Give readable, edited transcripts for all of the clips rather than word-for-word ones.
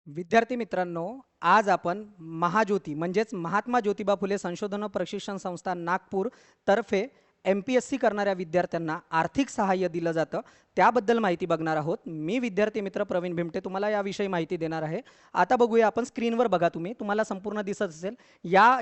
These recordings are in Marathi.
विद्यार्थी मित्रांनो, आज आपण महाज्योती म्हणजेच महात्मा ज्योतिबा फुले संशोधन व प्रशिक्षण संस्था नागपूर तर्फे MPSC करणाऱ्या विद्यार्थ्यांना आर्थिक सहाय्य दिलं जातं त्याबद्दल माहिती बघणार आहोत। मी विद्यार्थी मित्र प्रवीण भिमटे तुम्हाला याविषयी माहिती देणार आहे। आता बघूया आपण स्क्रीनवर बघा, तुम्हाला संपूर्ण दिसत असेल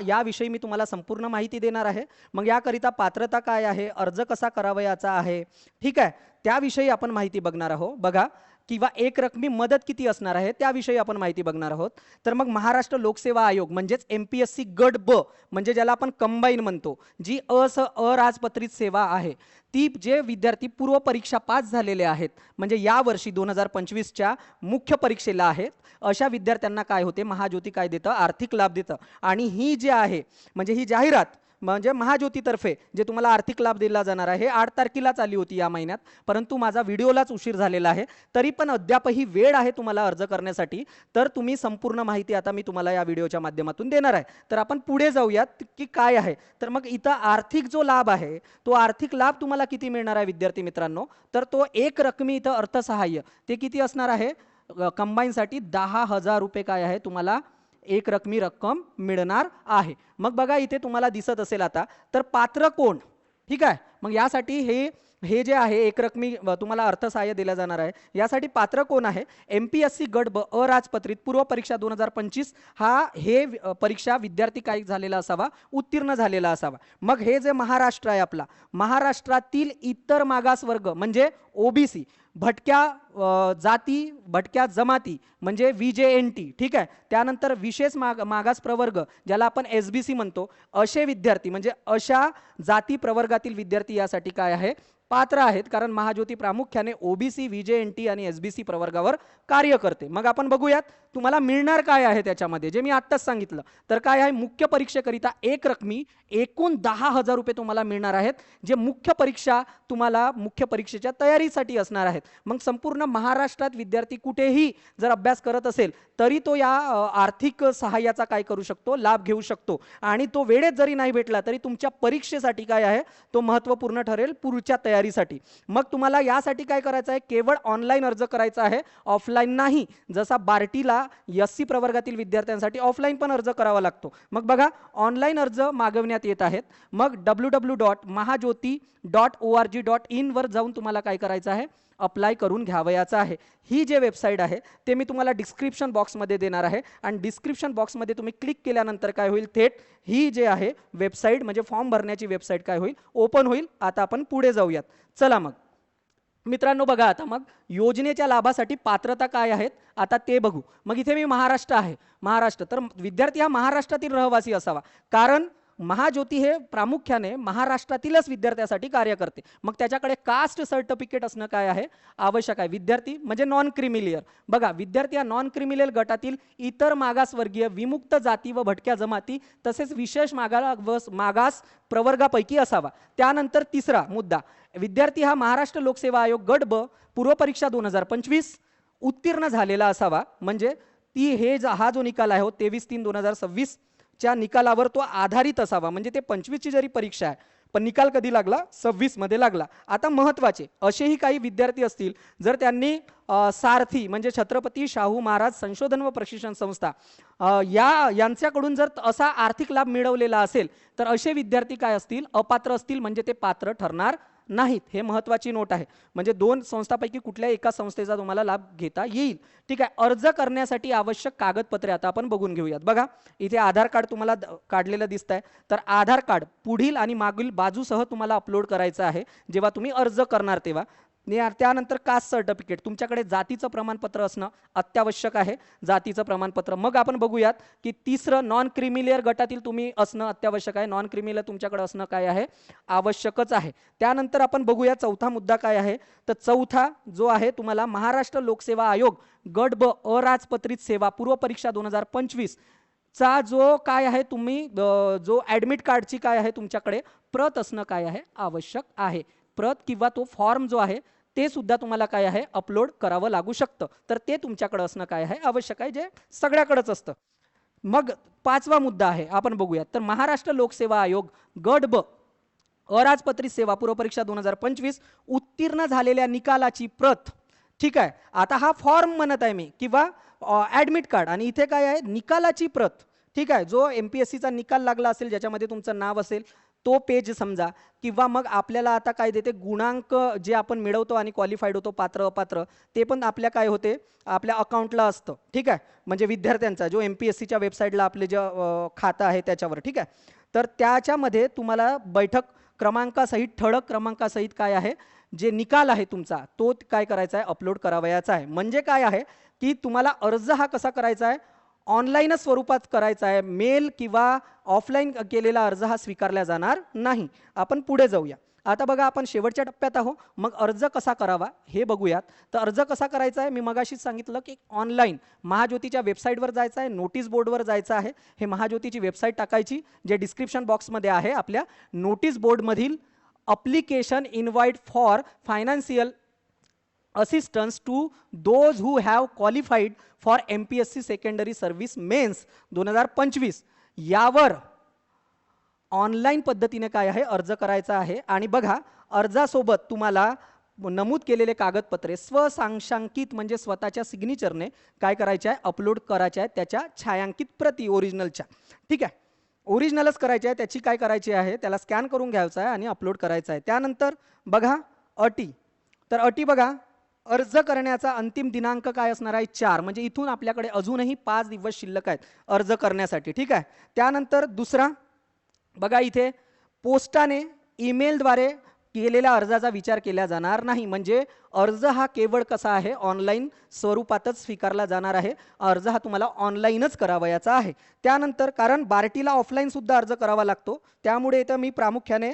याविषयी मी तुम्हाला संपूर्ण माहिती देणार आहे। मग याकरिता पात्रता काय आहे, अर्ज कसा करावयाचा आहे, ठीक आहे, त्याविषयी आपण माहिती बघणार आहोत। बघा किंवा एक रकमी मदत किती असणार आहे त्याविषयी आपण माहिती बघणार आहोत। तर मग महाराष्ट्र लोकसेवा आयोग म्हणजेच MPSC गट ब म्हणजे ज्याला आपण कंबाईन म्हणतो, जी अराजपत्रित सेवा आहे, ती जे विद्यार्थी पूर्व परीक्षा पास झालेले आहेत म्हणजे या वर्षी 2025च्या मुख्य परीक्षेला आहेत अशा विद्यार्थ्यांना काय होते, महाज्योती काय देतं, आर्थिक लाभ देतं। आणि ही जी आहे म्हणजे ही जाहिरात म्हणजे महाज्योतीतर्फे जे तुम्हाला आर्थिक लाभ दिला जाणार आहे 8 तारखेलाच आली होती या महिन्यात, परंतु माझा व्हिडिओलाच उशीर झालेला आहे, तरी पण अद्यापही वेळ आहे तुम्हाला अर्ज करण्यासाठी। तर तुम्ही संपूर्ण माहिती आता मी तुम्हाला या व्हिडिओच्या माध्यमातून देणार आहे। तर आपण पुढे जाऊयात की काय आहे। तर मग इथं आर्थिक जो लाभ आहे तो आर्थिक लाभ तुम्हाला किती मिळणार आहे विद्यार्थी मित्रांनो, तर तो एक रकमी इथं अर्थसहाय्य ते किती असणार आहे, कंबाईनसाठी 10,000 रुपये काय आहे तुम्हाला एक रकमी रक्कम मिळणार आहे। मग बघा इथे तुम्हाला दिसत असेल आता, तर पात्र कोण, ठीक आहे। मग यासाठी हे जे आहे एक रकमी तुम्हाला अर्थसहाय्य दिलं जाणार आहे, यासाठी पात्र कोण आहे, MPSC गट ब अराजपत्रित पूर्व परीक्षा 2025 हे परीक्षा विद्यार्थी काय झालेला असावा, उत्तीर्ण झालेला असावा। मग हे जे महाराष्ट्र आहे आपला, महाराष्ट्रातील इतर मागास वर्ग म्हणजे OBC, भटक्या जाती भटक्या जमाती म्हणजे VJNT, ठीक आहे, त्यानंतर विशेष मागास प्रवर्ग ज्याला आपण SBC म्हणतो, असे विद्यार्थी म्हणजे अशा जाती प्रवर्गातील विद्यार्थी यासाठी काय आहे, पात्र आहेत। कारण महाज्योती प्रामुख्याने OBC, VJNT आणि SBC प्रवर्गावर कार्य करते। मग आपण बघूयात तुम्हाला मिळणार काय आहे त्याच्यामध्ये, जे मी आत्ताच सांगितलं। तर काय आहे, मुख्य परीक्षेकरिता एक रकमी एकूण 10,000 रुपये तुम्हाला मिळणार आहेत, जे मुख्य परीक्षा तुम्हाला मुख्य परीक्षेच्या तयारीसाठी असणार आहेत। मग संपूर्ण महाराष्ट्रात विद्यार्थी कुठेही जर अभ्यास करत असेल तरी तो या आर्थिक सहाय्याचा काय करू शकतो, लाभ घेऊ शकतो। आणि तो वेळेत जरी नाही भेटला तरी तुमच्या परीक्षेसाठी काय आहे तो महत्त्वपूर्ण ठरेल पुढच्या तयारीसाठी। मग तुम्हाला यासाठी काय करायचं आहे, केवळ ऑनलाईन अर्ज करायचा आहे, ऑफलाईन नाही। जसा बार्टीला SC प्रवर्गातील विद्यार्थ्यांसाठी ऑफलाईन पण अर्ज करावा लागतो। मग बघा ऑनलाईन अर्ज मागवण्यात येत आहेत। मग www.mahajyoti.org.in वर जाऊन तुम्हाला काय करायचं आहे, अप्लाय करून घ्यावयाचं आहे। ही जे वेबसाईट आहे ते मी तुम्हाला डिस्क्रिप्शन बॉक्समध्ये देणार आहे आणि डिस्क्रिप्शन बॉक्समध्ये तुम्ही क्लिक केल्यानंतर काय होईल, थेट ही जे आहे वेबसाईट म्हणजे फॉर्म भरण्याची वेबसाईट काय होईल, ओपन होईल। आता आपण पुढे जाऊयात, चला मग मित्रांनो बघा आता मग योजनेच्या लाभासाठी पात्रता काय आहेत आता ते बघू। मग इथे मी महाराष्ट्र आहे, महाराष्ट्र, तर विद्यार्थी हा महाराष्ट्रातील रहिवासी असावा, कारण महाज्योती हे प्रामुख्याने महाराष्ट्रातीलच विद्यार्थ्यासाठी कार्य करते। मग त्याच्याकडे कास्ट सर्टिफिकेट असणं काय आहे, आवश्यक आहे। विद्यार्थी म्हणजे नॉन क्रिमिलियर, बघा विद्यार्थी हा नॉन क्रिमिलियर गटातील इतर मागासवर्गीय, विमुक्त जाती व भटक्या जमाती तसेच विशेष मागास प्रवर्गापैकी असावा। त्यानंतर तिसरा मुद्दा, विद्यार्थी हा महाराष्ट्र लोकसेवा आयोग गट ब पूर्व परीक्षा 2025 उत्तीर्ण झालेला असावा। म्हणजे हा जो निकाल आहे 23/3/2026 च्या निकालावर तो आधारित असावा। म्हणजे ते 25 ची जरी परीक्षा आहे पण निकाल कधी लागला, 26 मध्ये लागला। आता महत्त्वाचे असेही काही विद्यार्थी असतील जर त्यांनी सारथी म्हणजे छत्रपती शाहू महाराज संशोधन व प्रशिक्षण संस्था यांच्याकडून जर असा आर्थिक लाभ मिळवलेला असेल तर असे विद्यार्थी काय असतील, अपात्र असतील, म्हणजे ते पात्र ठरणार नाहीत। हे महत्त्वाची नोट आहे। म्हणजे दोन संस्थांपैकी कुठल्याही एका संस्थेचा तुम्हाला लाभ घेता येईल, ठीक आहे। अर्ज करण्यासाठी आवश्यक कागदपत्रे आता आपण बघून घेऊयात। बघा इथे आधार कार्ड तुम्हाला काढलेलं दिसतंय, तर आधार कार्ड पुढील आणि मागील बाजूसह तुम्हाला अपलोड करायचं आहे जेव्हा तुम्ही अर्ज करणार तेव्हा। त्यानंतर कास्ट सर्टिफिकेट, तुमच्याकडे जातीचं प्रमाणपत्र असणं अत्यावश्यक आहे, जातीचं प्रमाणपत्र। मग आपण बघूयात की तिसरं नॉन क्रिमिलियर गटातील तुम्ही असणं अत्यावश्यक आहे, नॉन क्रिमिलियर तुमच्याकडे असणं काय आहे, आवश्यकच आहे। त्यानंतर आपण बघूया चौथा मुद्दा काय आहे, तर चौथा जो आहे तुम्हाला महाराष्ट्र लोकसेवा आयोग गट ब अराजपत्रित सेवा पूर्व परीक्षा 2025 चा जो काय आहे तुम्ही जो ॲडमिट कार्डची काय आहे तुमच्याकडे प्रत असणं काय आहे, आवश्यक आहे। प्रत किंवा तो फॉर्म जो आहे ते सुद्धा तुम्हाला काय आहे अपलोड करावं लागू शकतं, तर ते तुमच्याकडे असणं काय आहे, आवश्यक आहे, जे सगळ्याकडेच असतं। मग पाचवा मुद्दा आहे आपण बघूयात, तर महाराष्ट्र लोकसेवा आयोग गट ब अराजपत्रित सेवा पूर्व परीक्षा 2025 उत्तीर्ण झालेल्या निकालाची प्रत ठीक आहे. आता हा फॉर्म म्हणत आहे मी किंवा ॲडमिट कार्ड, आणि इथे काय आहे, निकालाची प्रत. ठीक आहे, जो MPSCचा निकाल लागला असेल ज्याच्यामध्ये तुमचं नाव असेल तो पेज समजा, किंवा मग आपल्याला आता काय देते, गुणांक जे आपण मिळवतो आणि क्वालिफाईड होतो, पात्र अपात्र, ते पण आपल्या काय होते, आपल्या अकाउंटला असतं. ठीक आहे, म्हणजे विद्यार्थ्यांचा जो MPSCच्या वेबसाईटला आपले जे खातं आहे त्याच्यावर. ठीक आहे, तर त्याच्यामध्ये तुम्हाला बैठक क्रमांकासहित, ठळक क्रमांकासहित काय आहे, जे निकाल आहे तुमचा तो काय करायचा आहे, अपलोड करावयाचा आहे. म्हणजे काय आहे की तुम्हाला अर्ज हा कसा करायचा आहे, ऑनलाईनच स्वरूपात करायचा आहे. मेल किंवा ऑफलाईन केलेला अर्ज हा स्वीकारला जाणार नाही. आपण पुढे जाऊया. आता बघा, आपण शेवटच्या टप्प्यात आहो. मग अर्ज कसा करावा हे बघूयात. तर अर्ज कसा करायचा आहे, मी मगाशीच सांगितलं की ऑनलाईन महाज्योतीच्या वेबसाईटवर जायचं आहे, नोटीस बोर्डवर जायचं आहे. हे महाज्योतीची वेबसाईट टाकायची, जे डिस्क्रिप्शन बॉक्समध्ये आहे. आपल्या notice बोर्डमधील application invite for financial assistance to those who have qualified for MPSC secondary service mains 2025 यावर ऑनलाईन पद्धतीने काय आहे, अर्ज करायचा आहे. आणि बघा, अर्जासोबत तुम्हाला नमूद केलेले कागदपत्रे स्वसांशांकित म्हणजे स्वतःच्या सिग्नेचरने काय करायचे आहे, अपलोड करायचे आहेत, त्याच्या छायांकित प्रती ओरिजिनलच्या. ठीक आहे, ओरिजिनलच करायचे आहे, त्याची काय करायची आहे, त्याला स्कॅन करून घ्यायचा आहे आणि अपलोड करायचा आहे. त्यानंतर बघा अटी. तर अटी बघा, अर्ज करण्याचा अंतिम दिनांक काय असणार आहे, 4. म्हणजे इथून आपल्याकडे अजूनही 5 दिवस शिल्लक आहेत अर्ज करण्यासाठी. ठीक आहे, त्यानंतर दुसरा बघा, इथे पोस्टाने ईमेलद्वारे केलेल्या अर्जाचा विचार केला जाणार नाही. म्हणजे अर्ज हा केवळ कसा आहे, ऑनलाईन स्वरूपातच स्वीकारला जाणार आहे. अर्ज हा तुम्हाला ऑनलाईनच करावयाचा आहे. त्यानंतर कारण बार्टीला ऑफलाईन सुद्धा अर्ज करावा लागतो, त्यामुळे इथं मी प्रामुख्याने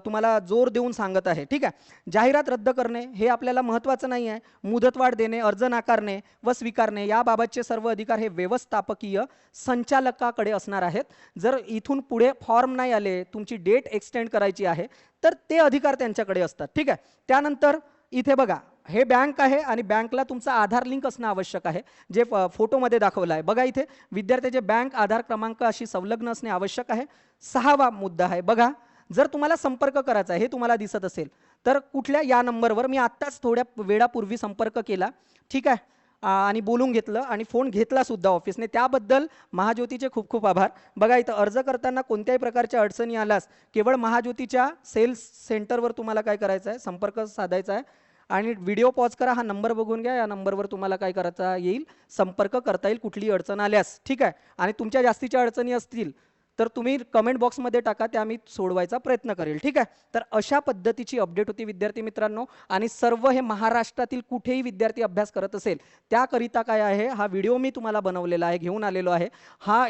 तुम्हाला जोर देऊन सांगत आहे. ठीक आहे, जाहिरात रद्द करणे हे आपल्याला महत्त्वाचं नाही आहे. मुदतवाढ देणे, अर्ज नाकारणे व स्वीकारणे याबाबतचे सर्व अधिकार हे व्यवस्थापकीय संचालकाकडे असणार आहेत. जर इथून पुढे फॉर्म नाही आले, तुमची डेट एक्सटेंड करायची आहे, तर ते अधिकार त्यांच्याकडे असतात. ठीक आहे, त्यानंतर इथे बघा, हे बँक आहे आणि बँकला तुमचा आधार लिंक असणं आवश्यक आहे, जे फोटोमध्ये दाखवलं आहे. बघा, इथे विद्यार्थ्याचे बँक आधार क्रमांक अशी संलग्न असणे आवश्यक आहे. 6वा मुद्दा आहे बघा, जर तुम्हाला संपर्क करायचा आहे, हे तुम्हाला दिसत असेल तर कुठल्या या नंबरवर, मी आत्ताच थोड्या वेळापूर्वी संपर्क केला. ठीक आहे, आणि बोलून घेतलं आणि फोन घेतला सुद्धा ऑफिसने, त्याबद्दल महाज्योतीचे खूप खूप आभार. बघा, इथं अर्ज करताना कोणत्याही प्रकारच्या अडचणी आल्यास केवळ महाज्योतीच्या सेल्स सेंटरवर तुम्हाला काय करायचं आहे, संपर्क साधायचा आहे. आणि व्हिडिओ पॉज करा, हा नंबर बघून घ्या, या नंबरवर तुम्हाला काय करता येईल, संपर्क करता येईल कुठलीही अडचण आल्यास. ठीक आहे, आणि तुमच्या जास्तीच्या अडचणी असतील तर तुम्ही कमेंट बॉक्समध्ये टाका, त्या मी सोडवायचा प्रयत्न करेल. ठीक आहे, तर अशा पद्धतीची अपडेट होती विद्यार्थी मित्रांनो. आणि सर्व हे महाराष्ट्रातील कुठेही विद्यार्थी अभ्यास करत असेल त्याकरिता काय आहे, हा व्हिडिओ मी तुम्हाला बनवलेला आहे, घेऊन आलेलो आहे.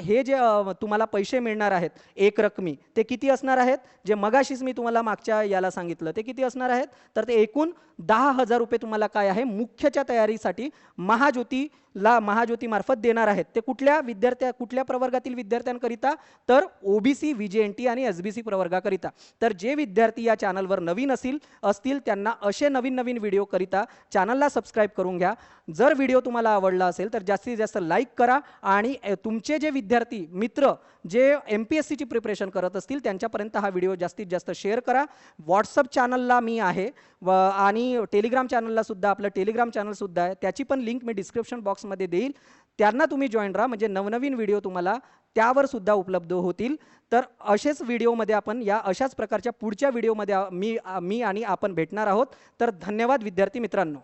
हे जे तुम्हाला पैसे मिळणार आहेत एक रकमी, ते किती असणार आहेत, जे मगाशीच मी तुम्हाला मागच्या याला सांगितलं, ते किती असणार आहेत, तर ते एकूण 10,000 रुपये तुम्हाला काय आहे, मुख्यच्या तयारीसाठी महाज्योतीमार्फत देणार आहेत. ते कुठल्या प्रवर्गातील विद्यार्थ्यांकरिता, तर OBC, VJNT आणि SBC प्रवर्गाकरिता. तर जे विद्यार्थी या चॅनलवर नवीन असतील त्यांना असे नवीन नवीन व्हिडिओ करिता चॅनलला सबस्क्राईब करून घ्या. जर व्हिडिओ तुम्हाला आवडला असेल तर जास्तीत जास्त लाईक करा, आणि तुमचे जे विद्यार्थी मित्र जे MPSCची प्रिपरेशन करत असतील त्यांच्यापर्यंत हा व्हिडिओ जास्तीत जास्त शेअर करा. व्हॉट्सअप चॅनलला मी आहे आणि टेलिग्राम चॅनलला सुद्धा, आपलं टेलिग्राम चॅनल सुद्धा आहे, त्याची पण लिंक मी डिस्क्रिप्शन बॉक्समध्ये देईल. त्यांना तुम्ही जॉईन राहा, म्हणजे नवनवीन व्हिडिओ तुम्हाला त्यावर सुद्धा उपलब्ध होतील. तर असेच व्हिडिओमध्ये आपण या अशाच प्रकारच्या पुढच्या व्हिडिओमध्ये मी आणि आपण भेटणार आहोत. तर धन्यवाद विद्यार्थी मित्रांनो.